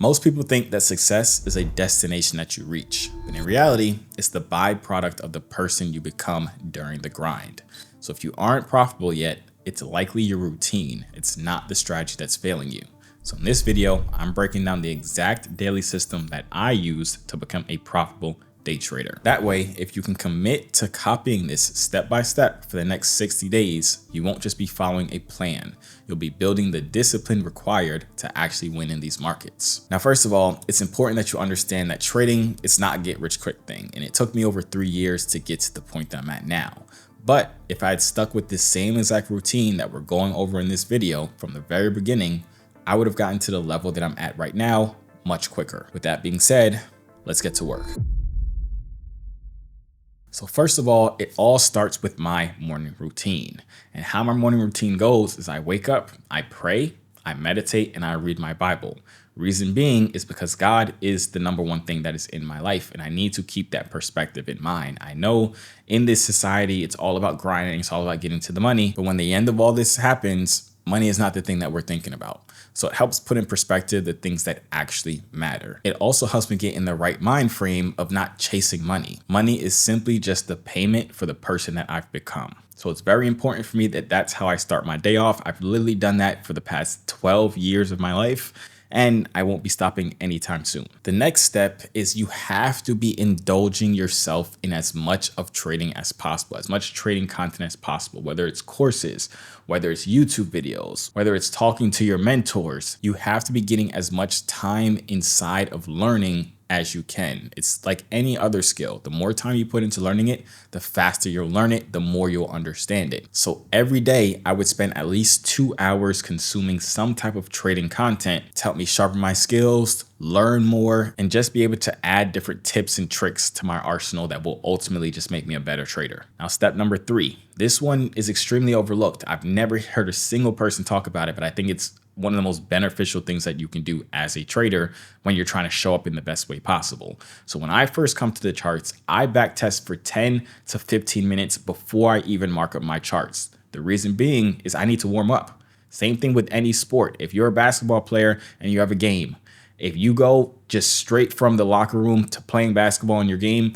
Most people think that success is a destination that you reach, but in reality, it's the byproduct of the person you become during the grind. So if you aren't profitable yet, it's likely your routine. It's not the strategy that's failing you. So in this video, I'm breaking down the exact daily system that I use to become a profitable day trader. That way, if you can commit to copying this step by step for the next 60 days, you won't just be following a plan. You'll be building the discipline required to actually win in these markets. Now, first of all, it's important that you understand that trading is not a get rich quick thing. And it took me over 3 years to get to the point that I'm at now. But if I had stuck with this same exact routine that we're going over in this video from the very beginning, I would have gotten to the level that I'm at right now much quicker. With that being said, let's get to work. So first of all, it all starts with my morning routine. And how my morning routine goes is I wake up, I pray, I meditate, and I read my Bible. Reason being is because God is the number one thing that is in my life, and I need to keep that perspective in mind. I know in this society, it's all about grinding, it's all about getting to the money, but when the end of all this happens, money is not the thing that we're thinking about. So it helps put in perspective the things that actually matter. It also helps me get in the right mind frame of not chasing money. Money is simply just the payment for the person that I've become. So it's very important for me that that's how I start my day off. I've literally done that for the past 12 years of my life, and I won't be stopping anytime soon. The next step is you have to be indulging yourself in as much of trading as possible, as much trading content as possible, whether it's courses, whether it's YouTube videos, whether it's talking to your mentors. You have to be getting as much time inside of learning as you can. It's like any other skill. The more time you put into learning it, the faster you'll learn it, the more you'll understand it. So every day I would spend at least 2 hours consuming some type of trading content to help me sharpen my skills, learn more, and just be able to add different tips and tricks to my arsenal that will ultimately just make me a better trader. Now, step number 3. This one is extremely overlooked. I've never heard a single person talk about it, but I think it's one of the most beneficial things that you can do as a trader when you're trying to show up in the best way possible. So when I first come to the charts, I backtest for 10 to 15 minutes before I even mark up my charts. The reason being is I need to warm up. Same thing with any sport. If you're a basketball player and you have a game, if you go just straight from the locker room to playing basketball in your game,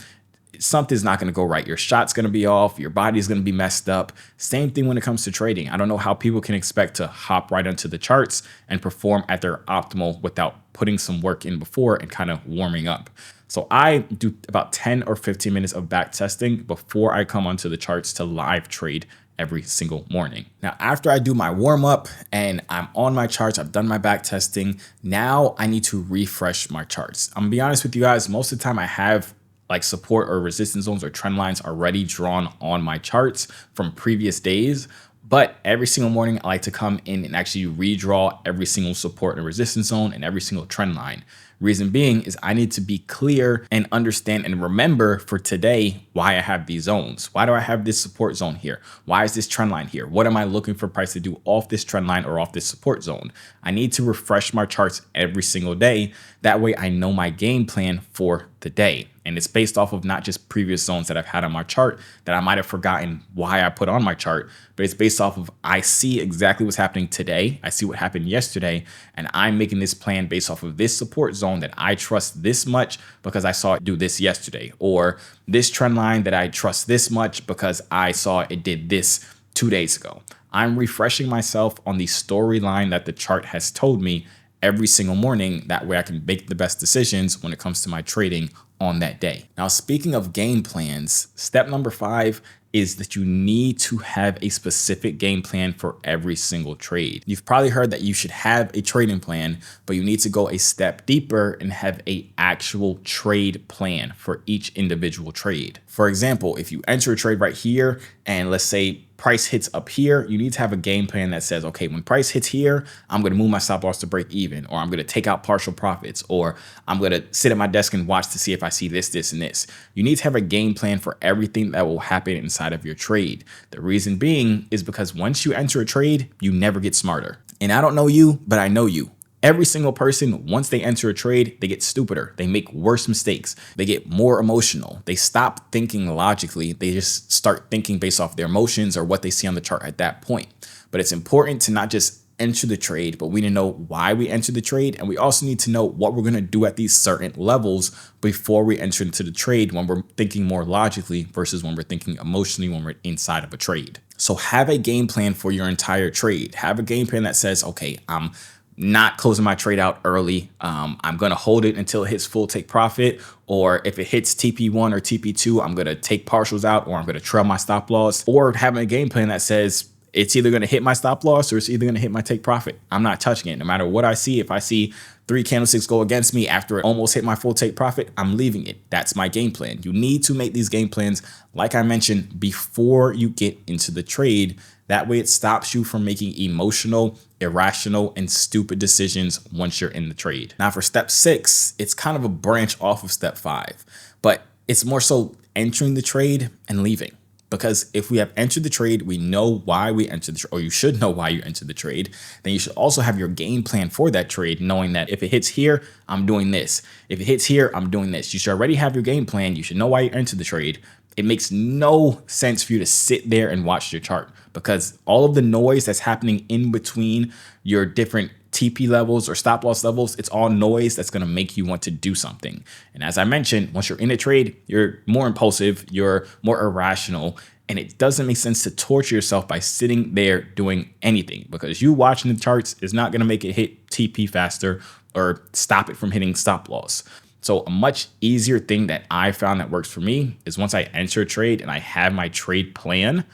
something's not going to go right. Your shot's going to be off. Your body's going to be messed up. Same thing when it comes to trading. I don't know how people can expect to hop right onto the charts and perform at their optimal without putting some work in before and kind of warming up. So I do about 10 or 15 minutes of back testing before I come onto the charts to live trade every single morning. Now, after I do my warm up and I'm on my charts, I've done my back testing. Now I need to refresh my charts. I'm gonna be honest with you guys. Most of the time I have like support or resistance zones or trend lines already drawn on my charts from previous days. But every single morning, I like to come in and actually redraw every single support and resistance zone and every single trend line. Reason being is I need to be clear and understand and remember for today why I have these zones. Why do I have this support zone here? Why is this trend line here? What am I looking for price to do off this trend line or off this support zone? I need to refresh my charts every single day. That way I know my game plan for the day. And it's based off of not just previous zones that I've had on my chart that I might have forgotten why I put on my chart, but it's based off of I see exactly what's happening today. I see what happened yesterday, and I'm making this plan based off of this support zone that I trust this much because I saw it do this yesterday, or this trend line that I trust this much because I saw it did this 2 days ago. I'm refreshing myself on the storyline that the chart has told me every single morning. That way I can make the best decisions when it comes to my trading on that day. Now, speaking of game plans, step number 5 is that you need to have a specific game plan for every single trade. You've probably heard that you should have a trading plan, but you need to go a step deeper and have an actual trade plan for each individual trade. For example, if you enter a trade right here and let's say price hits up here, you need to have a game plan that says, okay, when price hits here, I'm going to move my stop loss to break even, or I'm going to take out partial profits, or I'm going to sit at my desk and watch to see if I see this, this, and this. You need to have a game plan for everything that will happen inside of your trade. The reason being is because once you enter a trade, you never get smarter. And I don't know you, but I know you. Every single person, once they enter a trade, they get stupider. They make worse mistakes. They get more emotional. They stop thinking logically. They just start thinking based off their emotions or what they see on the chart at that point. But it's important to not just enter the trade, but we need to know why we enter the trade. And we also need to know what we're going to do at these certain levels before we enter into the trade, when we're thinking more logically versus when we're thinking emotionally when we're inside of a trade. So have a game plan for your entire trade. Have a game plan that says, okay, I'm not closing my trade out early. I'm going to hold it until it hits full take profit. Or if it hits TP1 or TP2, I'm going to take partials out, or I'm going to trail my stop loss. Or having a game plan that says it's either going to hit my stop loss or it's either going to hit my take profit. I'm not touching it. No matter what I see, if I see 3 candlesticks go against me after it almost hit my full take profit, I'm leaving it. That's my game plan. You need to make these game plans, like I mentioned, before you get into the trade. That way it stops you from making emotional, irrational, and stupid decisions once you're in the trade. Now for step 6, it's kind of a branch off of step 5, but it's more so entering the trade and leaving. Because if we have entered the trade, we know why we entered the trade, or you should know why you entered the trade. Then you should also have your game plan for that trade, knowing that if it hits here, I'm doing this. If it hits here, I'm doing this. You should already have your game plan. You should know why you entered the trade. It makes no sense for you to sit there and watch your chart, because all of the noise that's happening in between your different TP levels or stop loss levels, it's all noise that's going to make you want to do something. And as I mentioned, once you're in a trade, you're more impulsive, you're more irrational, and it doesn't make sense to torture yourself by sitting there doing anything, because you watching the charts is not going to make it hit TP faster or stop it from hitting stop loss. So a much easier thing that I found that works for me is once I enter a trade and I have my trade plan,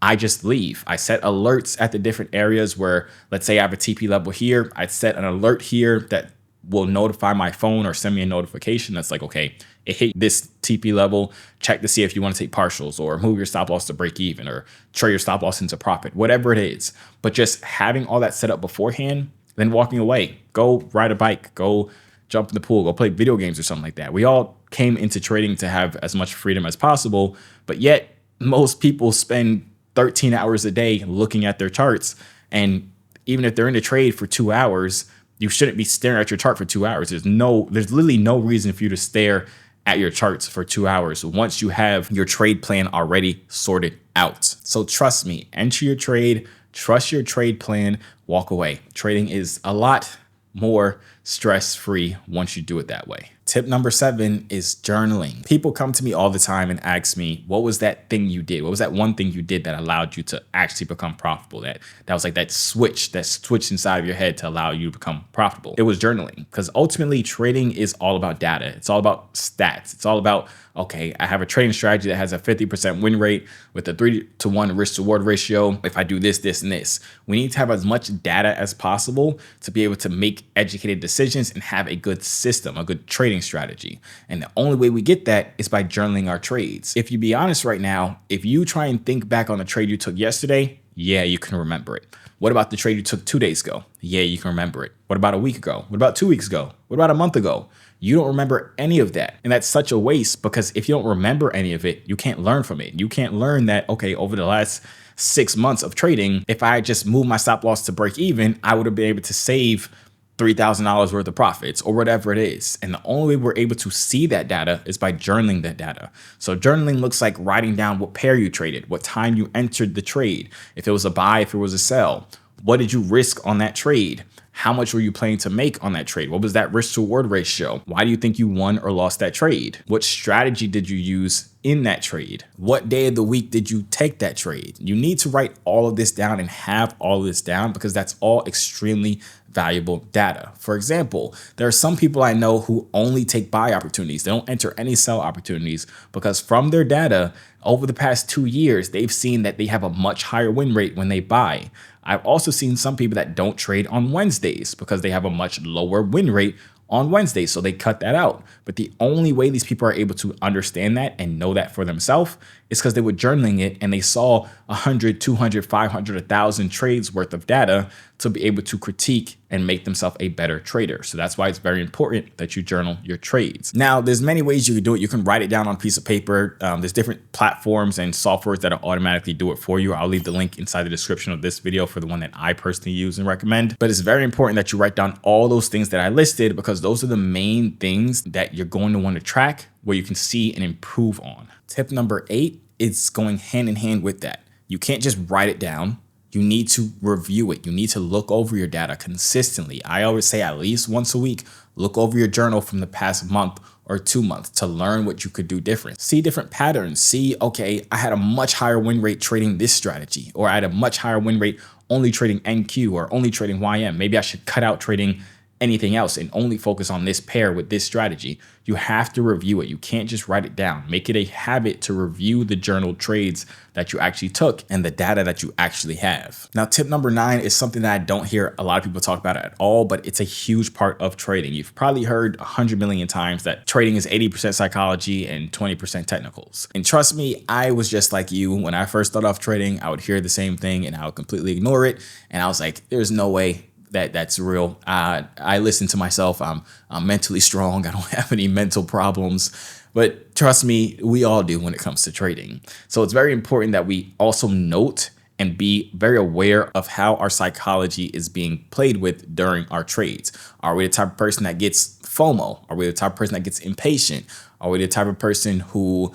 I just leave. I set alerts at the different areas where, let's say I have a TP level here. I set an alert here that will notify my phone or send me a notification that's like, okay, it hit this TP level. Check to see if you want to take partials, or move your stop loss to break even, or trade your stop loss into profit, whatever it is. But just having all that set up beforehand, then walking away, go ride a bike, go jump in the pool, go play video games or something like that. We all came into trading to have as much freedom as possible, but yet most people spend 13 hours a day looking at their charts. And even if they're in a trade for 2 hours, you shouldn't be staring at your chart for 2 hours. There's literally no reason for you to stare at your charts for 2 hours once you have your trade plan already sorted out. So trust me, enter your trade, trust your trade plan, walk away. Trading is a lot more stress-free once you do it that way. Tip number 7 is journaling. People come to me all the time and ask me, what was that thing you did? What was that one thing you did that allowed you to actually become profitable? That was like that switch inside of your head to allow you to become profitable. It was journaling, because ultimately trading is all about data. It's all about stats. It's all about, okay, I have a trading strategy that has a 50% win rate with a 3-to-1 risk to reward ratio. If I do this, this, and this, we need to have as much data as possible to be able to make educated decisions and have a good system, a good trading strategy. And the only way we get that is by journaling our trades. If you be honest right now, if you try and think back on the trade you took yesterday, yeah, you can remember it. What about the trade you took 2 days ago? Yeah, you can remember it. What about a week ago? What about 2 weeks ago? What about a month ago? You don't remember any of that. And that's such a waste, because if you don't remember any of it, you can't learn from it. You can't learn that, okay, over the last 6 months of trading, if I just moved my stop loss to break even, I would have been able to save $3,000 worth of profits, or whatever it is. And the only way we're able to see that data is by journaling that data. So journaling looks like writing down what pair you traded, what time you entered the trade, if it was a buy, if it was a sell, what did you risk on that trade? How much were you planning to make on that trade? What was that risk to reward ratio? Why do you think you won or lost that trade? What strategy did you use in that trade? What day of the week did you take that trade? You need to write all of this down and have all of this down, because that's all extremely valuable data. For example, there are some people I know who only take buy opportunities. They don't enter any sell opportunities, because from their data over the past 2 years, they've seen that they have a much higher win rate when they buy. I've also seen some people that don't trade on Wednesdays because they have a much lower win rate on Wednesdays, so they cut that out. But the only way these people are able to understand that and know that for themselves is because they were journaling it and they saw 100, 200, 500, 1,000 trades worth of data to be able to critique and make themselves a better trader. So that's why it's very important that you journal your trades. Now, there's many ways you can do it. You can write it down on a piece of paper. There's different platforms and softwares that will automatically do it for you. I'll leave the link inside the description of this video for the one that I personally use and recommend. But it's very important that you write down all those things that I listed, because those are the main things that you're going to want to track, where you can see and improve on. Tip number 8 is going hand in hand with that. You can't just write it down. you need to review it. You need to look over your data consistently. I always say at least once a week, look over your journal from the past month or 2 months to learn what you could do different. See different patterns. See, okay, I had a much higher win rate trading this strategy, or I had a much higher win rate only trading NQ or only trading YM. Maybe I should cut out trading anything else and only focus on this pair with this strategy. You have to review it. You can't just write it down. Make it a habit to review the journal trades that you actually took and the data that you actually have. Now, tip number 9 is something that I don't hear a lot of people talk about at all, but it's a huge part of trading. You've probably heard 100 million times that trading is 80% psychology and 20% technicals. And trust me, I was just like you. When I first started off trading, I would hear the same thing and I would completely ignore it. And I was like, there's no way that's real. I listen to myself. I'm mentally strong. I don't have any mental problems. But trust me, we all do when it comes to trading. So it's very important that we also note and be very aware of how our psychology is being played with during our trades. Are we the type of person that gets FOMO? Are we the type of person that gets impatient? Are we the type of person who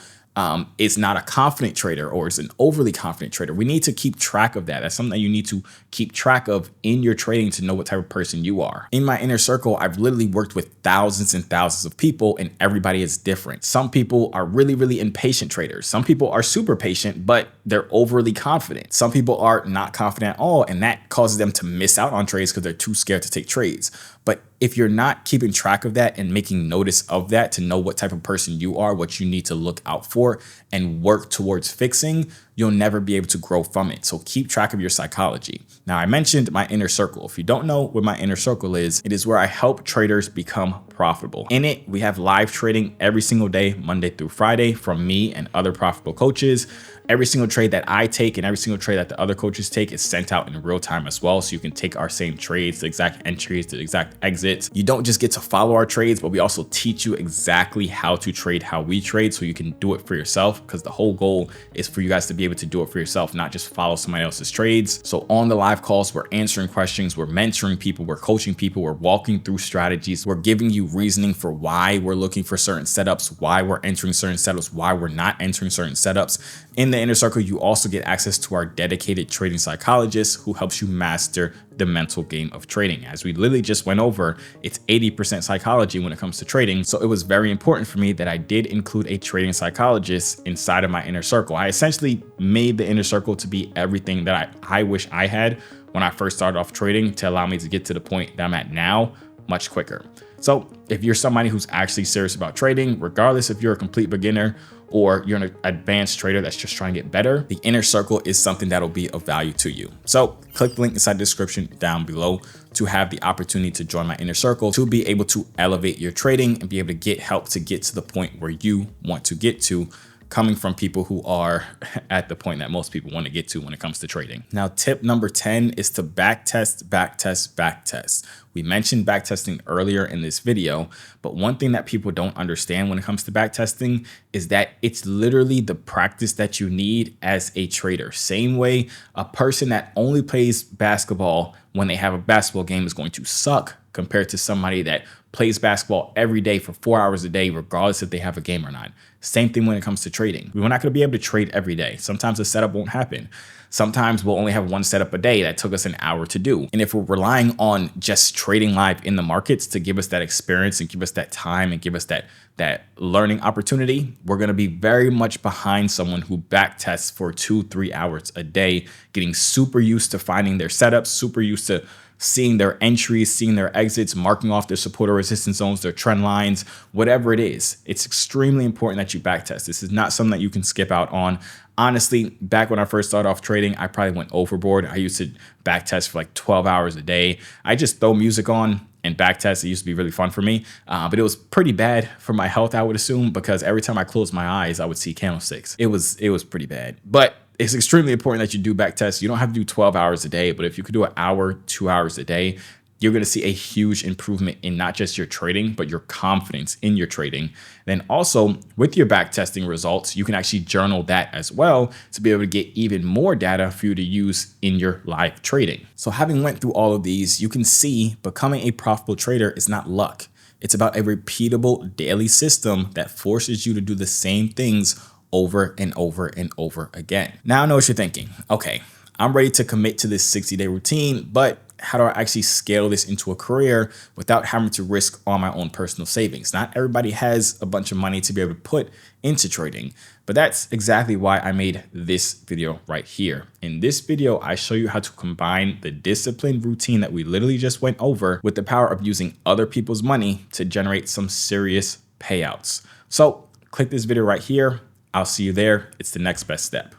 is not a confident trader or is an overly confident trader? We need to keep track of that. That's something that you need to keep track of in your trading to know what type of person you are. In my inner circle, I've literally worked with thousands and thousands of people, and everybody is different. Some people are really, really impatient traders. Some people are super patient, but they're overly confident. Some people are not confident at all, and that causes them to miss out on trades because they're too scared to take trades. But if you're not keeping track of that and making notice of that to know what type of person you are, what you need to look out for and work towards fixing, you'll never be able to grow from it. So keep track of your psychology. Now, I mentioned my inner circle. If you don't know what my inner circle is, it is where I help traders become profitable. In it, we have live trading every single day, Monday through Friday, from me and other profitable coaches. Every single trade that I take and every single trade that the other coaches take is sent out in real time as well. So you can take our same trades, the exact entries, the exact exits. You don't just get to follow our trades, but we also teach you exactly how to trade, how we trade, so you can do it for yourself, because the whole goal is for you guys to be able to do it for yourself, not just follow somebody else's trades. So on the live calls, we're answering questions, we're mentoring people, we're coaching people, we're walking through strategies, we're giving you reasoning for why we're looking for certain setups, why we're entering certain setups, why we're not entering certain setups. In the inner circle, you also get access to our dedicated trading psychologist who helps you master the mental game of trading. As we literally just went over, it's 80% psychology when it comes to trading. So it was very important for me that I did include a trading psychologist inside of my inner circle. I essentially made the inner circle to be everything that I wish I had when I first started off trading, to allow me to get to the point that I'm at now much quicker. So if you're somebody who's actually serious about trading, regardless if you're a complete beginner or you're an advanced trader that's just trying to get better, the inner circle is something that'll be of value to you. So click the link inside the description down below to have the opportunity to join my inner circle, to be able to elevate your trading and be able to get help to get to the point where you want to get to, coming from people who are at the point that most people want to get to when it comes to trading. Now, tip number 10 is to backtest, backtest, backtest. We mentioned backtesting earlier in this video, but one thing that people don't understand when it comes to backtesting is that it's literally the practice that you need as a trader. Same way a person that only plays basketball when they have a basketball game is going to suck compared to somebody that plays basketball every day for 4 hours a day, regardless if they have a game or not. Same thing when it comes to trading. We're not going to be able to trade every day. Sometimes the setup won't happen. Sometimes we'll only have one setup a day that took us an hour to do. And if we're relying on just trading live in the markets to give us that experience and give us that time and give us that learning opportunity, we're going to be very much behind someone who backtests for 2-3 hours a day, getting super used to finding their setups, super used to seeing their entries, seeing their exits, marking off their support or resistance zones, their trend lines, whatever it is. It's extremely important that you backtest. This is not something that you can skip out on. Honestly, back when I first started off trading, I probably went overboard. I used to backtest for like 12 hours a day. I just throw music on and backtest. It used to be really fun for me, but it was pretty bad for my health, I would assume, because every time I closed my eyes, I would see candlesticks. It was pretty bad. But it's extremely important that you do backtest. You don't have to do 12 hours a day, but if you could do an hour, 2 hours a day, you're going to see a huge improvement in not just your trading, but your confidence in your trading. Then also with your backtesting results, you can actually journal that as well to be able to get even more data for you to use in your live trading. So having went through all of these, you can see becoming a profitable trader is not luck. It's about a repeatable daily system that forces you to do the same things over and over and over again. Now I know what you're thinking. Okay, I'm ready to commit to this 60-day routine, but how do I actually scale this into a career without having to risk all my own personal savings? Not everybody has a bunch of money to be able to put into trading, but that's exactly why I made this video right here. In this video, I show you how to combine the disciplined routine that we literally just went over with the power of using other people's money to generate some serious payouts. So click this video right here. I'll see you there. It's the next best step.